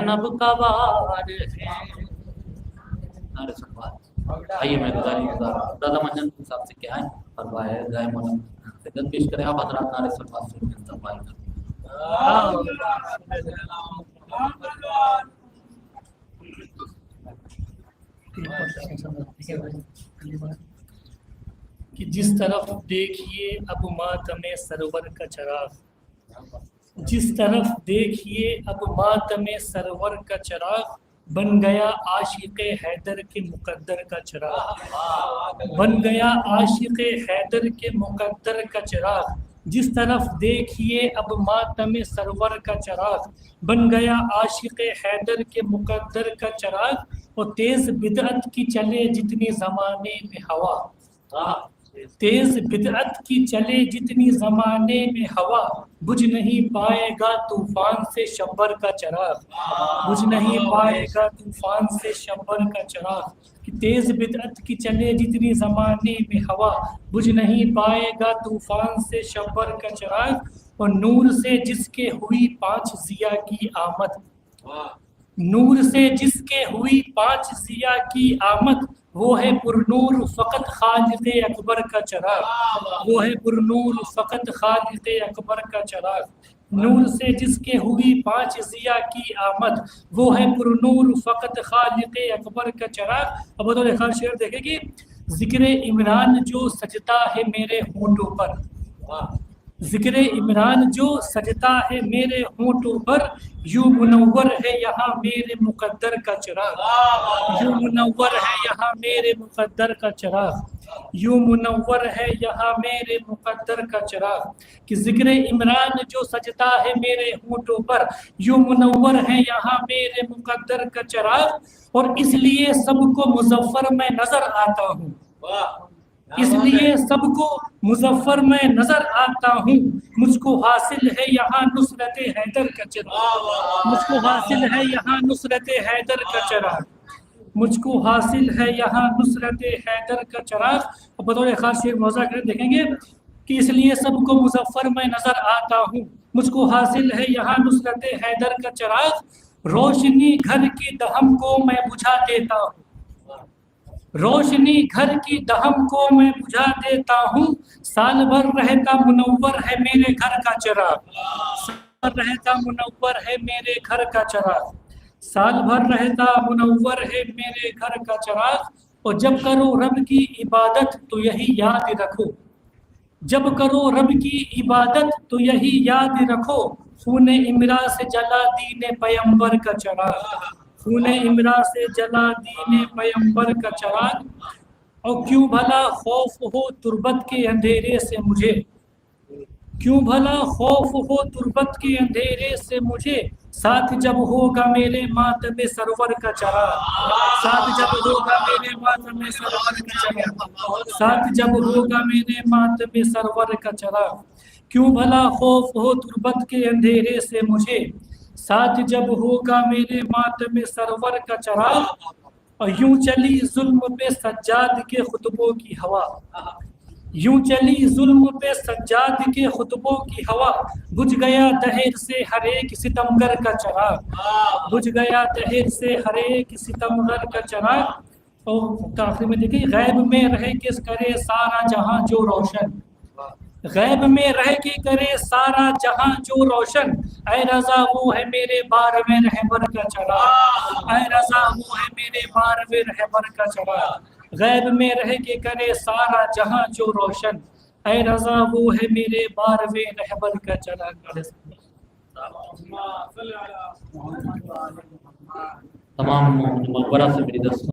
زینب کا وار ہے. نعرہ سلوات. آئیے میں دادا منجن صاحب سے کیا ہے فرمائے گائے مولانا خدمت پیش کریں. آپ حضرات نعرہ سلوات سے استقبال کریں. کہ جس طرف دیکھیے اب ماتم سرور کا چراغ، جس طرف دیکھیے اب ماتم سرور کا چراغ، بن گیا عاشق حیدر کے مقدر کا چراغ، بن گیا عاشق حیدر کے مقدر کا چراغ. جس طرف دیکھیے اب ماتم سرور کا چراغ، بن گیا عاشق حیدر کے مقدر کا چراغ. اور تیز بدعت کی چلے جتنی زمانے میں ہوا، تیز بدعت کی چلے جتنی زمانے میں ہوا، بجھ نہیں پائے گا طوفان سے شبر کا چراغ، بجھ نہیں پائے گا طوفان سے شبر کا چراغ. کہ تیز بدعت کی چلے جتنی زمانے میں ہوا، بجھ نہیں پائے گا طوفان سے شبر کا چراغ. اور نور سے جس کے ہوئی 5 ضیاء کی آمد، نور سے جس کے ہوئی 5 ضیاء کی آمد، وہ ہے پر نور فقط خالق اکبر کا چراغ، وہ ہے پر نور فقط خالق اکبر کا چراغ. نور سے جس کے ہوئی 5 ضیاء کی آمد، وہ ہے پر نور فقط خالق اکبر کا چراغ. اب بطور ایک شعر دیکھیں کہ ذکر عمران جو سجتا ہے میرے ہونٹوں پر، ذکر عمران جو سجتا ہے میرے ہونٹوں پر، یوں منور ہے یہاں میرے مقدر کا چراغ، یوں منور ہے یہاں میرے مقدر کا چراغ، یوں منور ہے یہاں میرے مقدر کا چراغ. کہ ذکر عمران جو سجتا ہے میرے ہونٹوں پر، یوں منور ہے یہاں میرے مقدر کا چراغ. اور اس لیے سب کو مظفر میں نظر آتا ہوں، اس لیے سب کو مظفر میں نظر آتا ہوں. مجھ کو حاصل ہے یہاں نصرت حیدر کا چراغ، مجھ کو حاصل ہے یہاں نصرت حیدر کا چراغ، مجھ کو حاصل ہے یہاں نصرت حیدر کا چراغ. اور بطور خاص شعر موضوع کریں دیکھیں گے کہ اس لیے سب کو مظفر میں نظر آتا ہوں، مجھ کو حاصل ہے یہاں نصرت حیدر کا چراغ. روشنی گھر کی دہم کو میں بجھا دیتا ہوں، روشنی گھر کی دہم کو میں بجھا دیتا ہوں. سال بھر رہتا منور ہے میرے گھر کا چراغ، سال بھر رہتا منور ہے میرے گھر کا چراغ، سال بھر رہتا منور ہے میرے گھر کا چراغ. اور جب کرو رب کی عبادت تو یہی یاد رکھو، جب کرو رب کی عبادت تو یہی یاد رکھو، خون امرا سے جلا دین پیمبر کا چراغ، خون امرا سے جلا دین پیمبر کا چراغ. اور کیوں بھلا خوف ہو تربت کے اندھیرے سے مجھے، کیوں بھلا خوف ہو تربت کے اندھیرے سے مجھے، ساتھ جب ہوگا میرے ماتم سرور کا چراغ، ساتھ جب ہوگا میرے ماتم سرور کا چراغ، ساتھ جب ہوگا میرے ماتم سرور کا چراغ. کیوں بھلا خوف ہو تربت کے اندھیرے سے مجھے، ساتھ جب ہوگا میرے ماتم سرور کا چراغ. اور یوں چلی ظلم پہ سجاد کے خطبوں کی ہوا، یوں چلی ظلم پہ سجاد کے خطبوں کی ہوا، بجھ گیا دہر سے ہر ایک ستمگر کا چراغ، بجھ گیا دہر سے ہر ایک ستمگر کا چراغ. اور آخر میں دیکھیں غیب میں رہ کے کرے سارا جہاں جو روشن، غیب میں رہ کے کرے سارا جہاں جو روشن، اے رضا وہ ہے میرے بارہویں رہبر کا چراغ، اے رضا وہ ہے میرے بارہویں رہبر کا چراغ. غیب میں رہ کے کرے سارا جہاں جو روشن، اے رضا وہ ہے میرے بارہویں رہبر کا چراغ. تمام مقبرہ سے میری دست